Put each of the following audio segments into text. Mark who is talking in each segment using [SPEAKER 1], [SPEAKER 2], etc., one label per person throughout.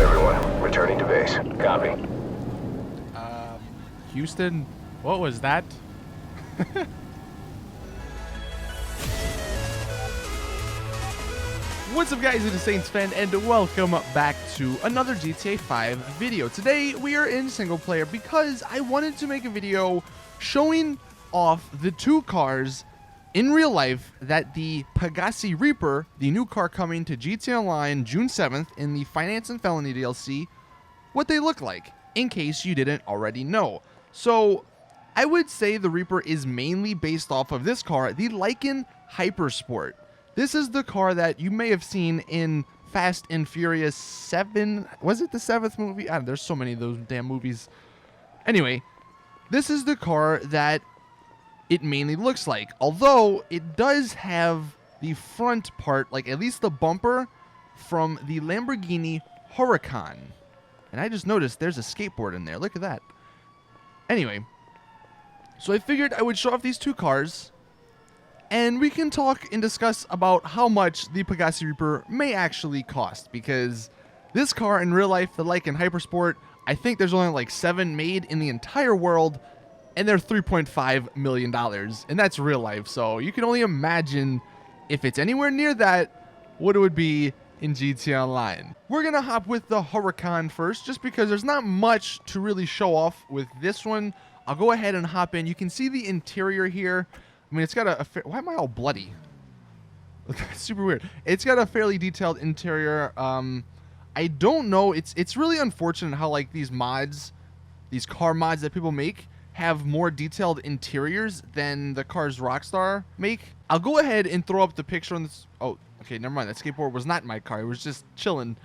[SPEAKER 1] everyone. Returning to base. Copy.
[SPEAKER 2] Houston, what was that? What's up, guys? It is Saintsfan, and welcome back to another GTA 5 video. Today, we are in single player because I wanted to make a video showing off the two cars in real life that the PEGASSI REAPER, the new car coming to GTA Online June 7th in the Finance and Felony DLC, what they look like, in case you didn't already know. So, I would say the Reaper is mainly based off of this car, the Lykan Hypersport. This is the car that you may have seen in Fast and Furious 7. Was it the 7th movie? I don't know, there's so many of those damn movies. Anyway, this is the car that it mainly looks like. Although, it does have the front part, like at least the bumper, from the Lamborghini Huracan. And I just noticed there's a skateboard in there. Look at that. Anyway, so I figured I would show off these two cars, and we can talk and discuss about how much the PEGASSI REAPER may actually cost, because this car in real life, the Lykan Hypersport, I think there's only like 7 made in the entire world, and they're $3.5 million, and that's real life, so you can only imagine if it's anywhere near that, what it would be in GTA Online. We're gonna hop with the Huracan first, just because there's not much to really show off with this one. I'll go ahead and hop in. You can see the interior here. I mean, it's got a why am I all bloody? That's super weird. It's got a fairly detailed interior. I don't know. It's really unfortunate how like these mods, these car mods that people make, have more detailed interiors than the cars Rockstar make. I'll go ahead and throw up the picture on this. Oh, okay, never mind. That skateboard was not in my car. It was just chilling.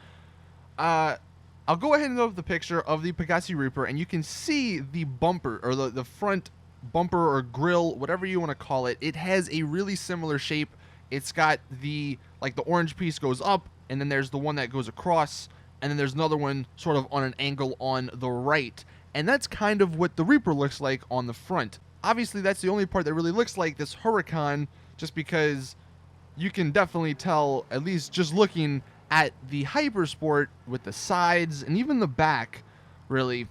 [SPEAKER 2] I'll go ahead and throw up the picture of the PEGASSI REAPER, and you can see the bumper, or the front bumper or grill, whatever you want to call it. It has a really similar shape. It's got the orange piece goes up, and then there's the one that goes across, and then there's another one sort of on an angle on the right. And that's kind of what the Reaper looks like on the front. Obviously, that's the only part that really looks like this Huracan, just because you can definitely tell, at least just looking at the Hypersport with the sides and even the back, really,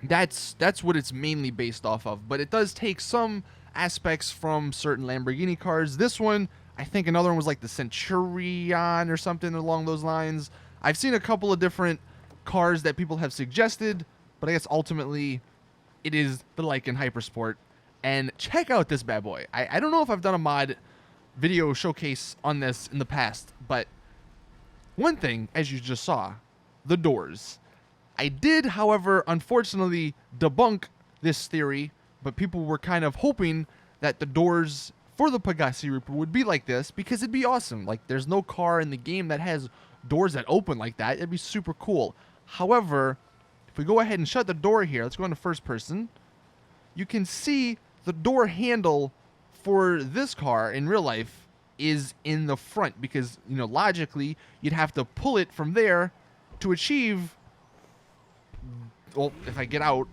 [SPEAKER 2] that's what it's mainly based off of. But it does take some aspects from certain Lamborghini cars. This one, I think another one was like the Centurion or something along those lines. I've seen a couple of different cars that people have suggested, but I guess ultimately it is the Lykan Hypersport. And check out this bad boy. I don't know if I've done a mod video showcase on this in the past, but one thing, as you just saw, the doors. I did, however, unfortunately debunk this theory, but people were kind of hoping that the doors for the PEGASSI REAPER would be like this, because it'd be awesome. Like, there's no car in the game that has doors that open like that. It'd be super cool. However, if we go ahead and shut the door here, let's go into first person, you can see the door handle for this car in real life is in the front, because, you know, logically you'd have to pull it from there to achieve, well, if I get out,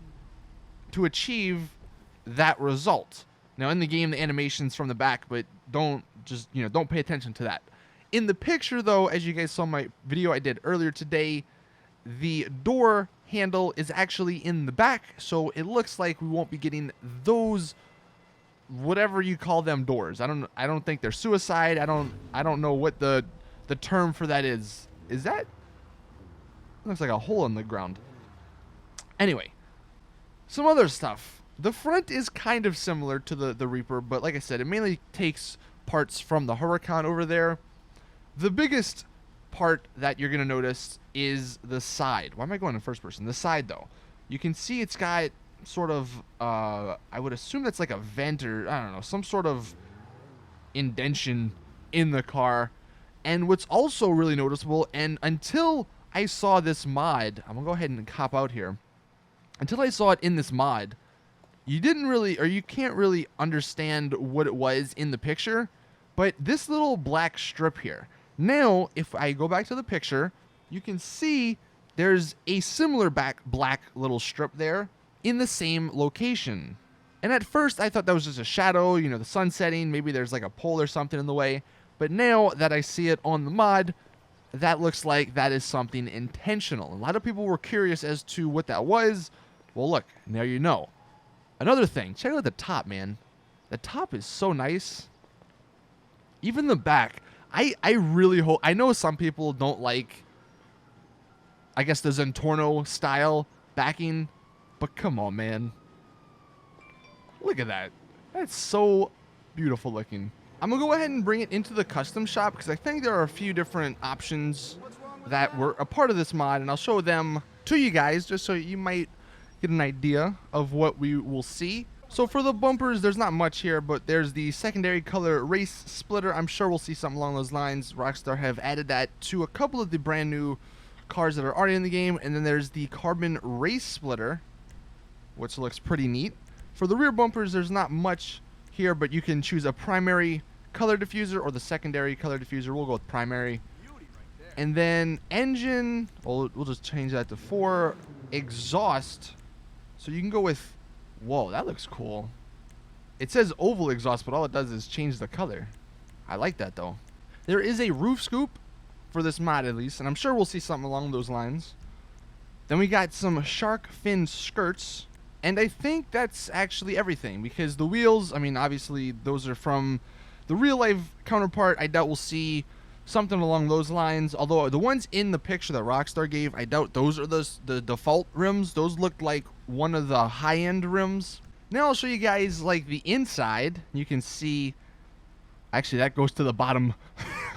[SPEAKER 2] to achieve that result. Now in the game the animation's from the back, but don't pay attention to that. In the picture though, as you guys saw my video I did earlier today, the door handle is actually in the back, so it looks like we won't be getting those, whatever you call them, doors. I don't think they're suicide. I don't know what the term for that is. Is that? Looks like a hole in the ground. Anyway, some other stuff. The front is kind of similar to the Reaper, but like I said, it mainly takes parts from the Huracan over there. The biggest part that you're going to notice is the side. Why am I going in first person? The side, though. You can see it's got sort of, I would assume that's like a vent, or I don't know, some sort of indentation in the car. And what's also really noticeable, and until I saw this mod, I'm gonna go ahead and hop out here. Until I saw it in this mod, you can't really understand what it was in the picture, but this little black strip here. Now, if I go back to the picture, you can see there's a similar black little strip there in the same location. And at first I thought that was just a shadow, you know, the sun setting, maybe there's like a pole or something in the way. But now that I see it on the mod, that looks like that is something intentional. A lot of people were curious as to what that was. Well, look, now you know. Another thing, check out the top, man. The top is so nice. Even the back. I really hope... I know some people don't like, I guess, the Zentorno style backing. But come on, man. Look at that. That's so beautiful looking. I'm going to go ahead and bring it into the custom shop because I think there are a few different options that were a part of this mod. And I'll show them to you guys just so you might get an idea of what we will see. So for the bumpers, there's not much here, but there's the secondary color race splitter. I'm sure we'll see something along those lines. Rockstar have added that to a couple of the brand new cars that are already in the game. And then there's the carbon race splitter, which looks pretty neat. For the rear bumpers, there's not much here, but you can choose a primary color diffuser or the secondary color diffuser. We'll go with primary. And then engine, we'll just change that to 4. Exhaust, so you can go with... Whoa, that looks cool. It says oval exhaust, but all it does is change the color. I like that, though. There is a roof scoop for this mod, at least, and I'm sure we'll see something along those lines. Then we got some shark fin skirts, and I think that's actually everything, because the wheels, I mean, obviously, those are from the real-life counterpart. I doubt we'll see something along those lines, although the ones in the picture that Rockstar gave, I doubt those are the default rims. Those look like one of the high-end rims. Now I'll show you guys like the inside. You can see, actually that goes to the bottom.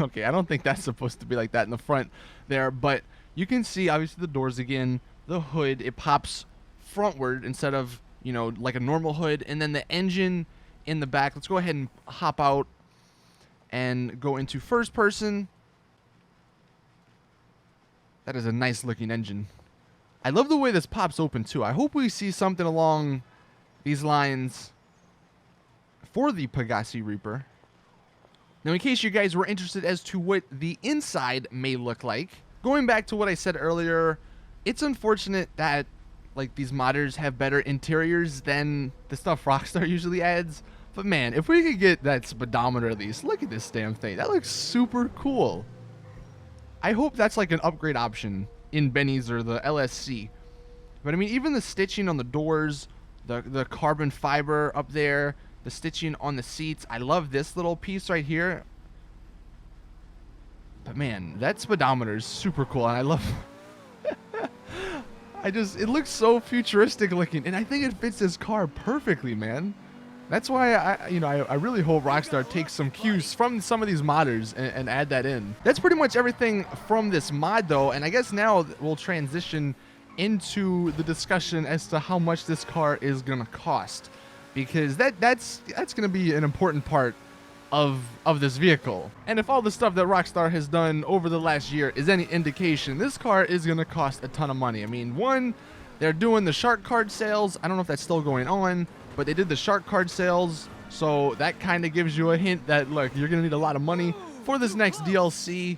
[SPEAKER 2] Okay, I don't think that's supposed to be like that in the front there, but you can see obviously the doors again, the hood, it pops frontward instead of, you know, like a normal hood, and then the engine in the back. Let's go ahead and hop out and go into first person. That is a nice looking engine. I love the way this pops open too. I hope we see something along these lines for the PEGASSI Reaper. Now, in case you guys were interested as to what the inside may look like, going back to what I said earlier, it's unfortunate that like these modders have better interiors than the stuff Rockstar usually adds. But man, if we could get that speedometer at least, look at this damn thing. That looks super cool. I hope that's like an upgrade option in Benny's or the LSC. But I mean, even the stitching on the doors, the carbon fiber up there, the stitching on the seats. I love this little piece right here. But man, that speedometer is super cool, and I love... it looks so futuristic looking, and I think it fits this car perfectly, man. That's why I really hope Rockstar takes some cues from some of these modders and add that in. That's pretty much everything from this mod, though, and I guess now we'll transition into the discussion as to how much this car is gonna cost, because that's gonna be an important part of this vehicle. And if all the stuff that Rockstar has done over the last year is any indication, this car is gonna cost a ton of money. I mean, one, they're doing the shark card sales. I don't know if that's still going on, but they did the shark card sales, so that kind of gives you a hint that, look, you're going to need a lot of money for this next DLC.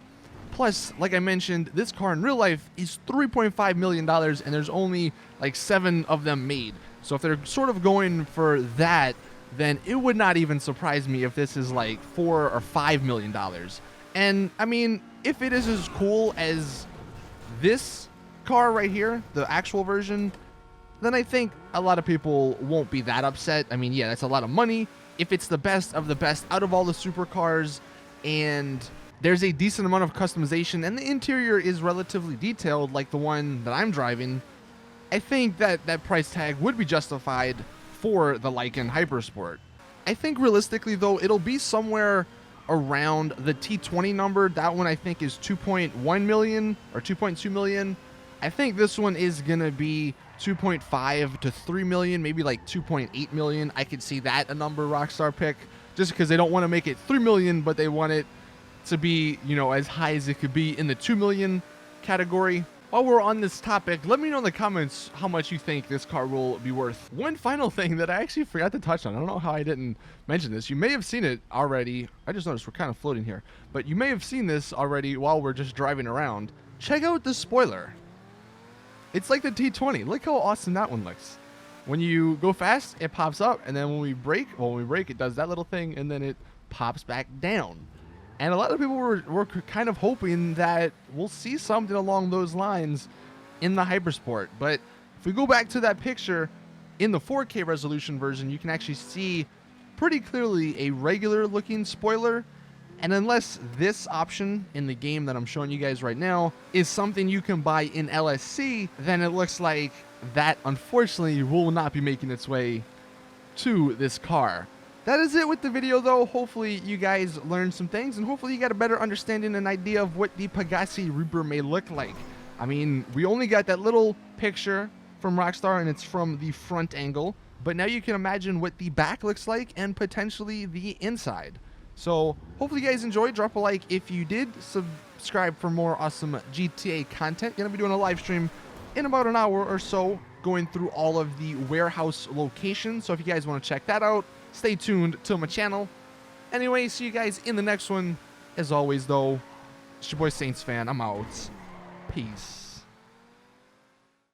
[SPEAKER 2] Plus, like I mentioned, this car in real life is $3.5 million, and there's only like 7 of them made. So if they're sort of going for that, then it would not even surprise me if this is like $4 or $5 million. And, I mean, if it is as cool as this car right here, the actual version, then I think a lot of people won't be that upset. I mean, yeah, that's a lot of money. If it's the best of the best out of all the supercars, and there's a decent amount of customization, and the interior is relatively detailed like the one that I'm driving, I think that that price tag would be justified for the Lycan Hypersport. I think realistically, though, it'll be somewhere around the T20 number. That one I think is 2.1 million or 2.2 million. I think this one is going to be 2.5 to 3 million, maybe like 2.8 million. I could see that a number Rockstar pick, just because they don't want to make it 3 million, but they want it to be, you know, as high as it could be in the 2 million category. While we're on this topic, let me know in the comments how much you think this car will be worth. One final thing that I actually forgot to touch on. I don't know how I didn't mention this. You may have seen it already. I just noticed we're kind of floating here, but you may have seen this already while we're just driving around. Check out the spoiler. It's like the T20. Look how awesome that one looks. When you go fast, it pops up, and then when we brake, it does that little thing, and then it pops back down. And a lot of people were kind of hoping that we'll see something along those lines in the Hypersport. But if we go back to that picture, in the 4K resolution version, you can actually see pretty clearly a regular looking spoiler. And unless this option in the game that I'm showing you guys right now is something you can buy in LSC, then it looks like that unfortunately will not be making its way to this car. That is it with the video though. Hopefully you guys learned some things, and hopefully you got a better understanding and idea of what the PEGASSI Reaper may look like. I mean, we only got that little picture from Rockstar and it's from the front angle, but now you can imagine what the back looks like and potentially the inside. So hopefully you guys enjoyed. Drop a like if you did. Subscribe for more awesome GTA content. Gonna be doing a live stream in about an hour or so going through all of the warehouse locations. So if you guys want to check that out, stay tuned to my channel. Anyway, see you guys in the next one. As always though, it's your boy Saintsfan. I'm out. Peace.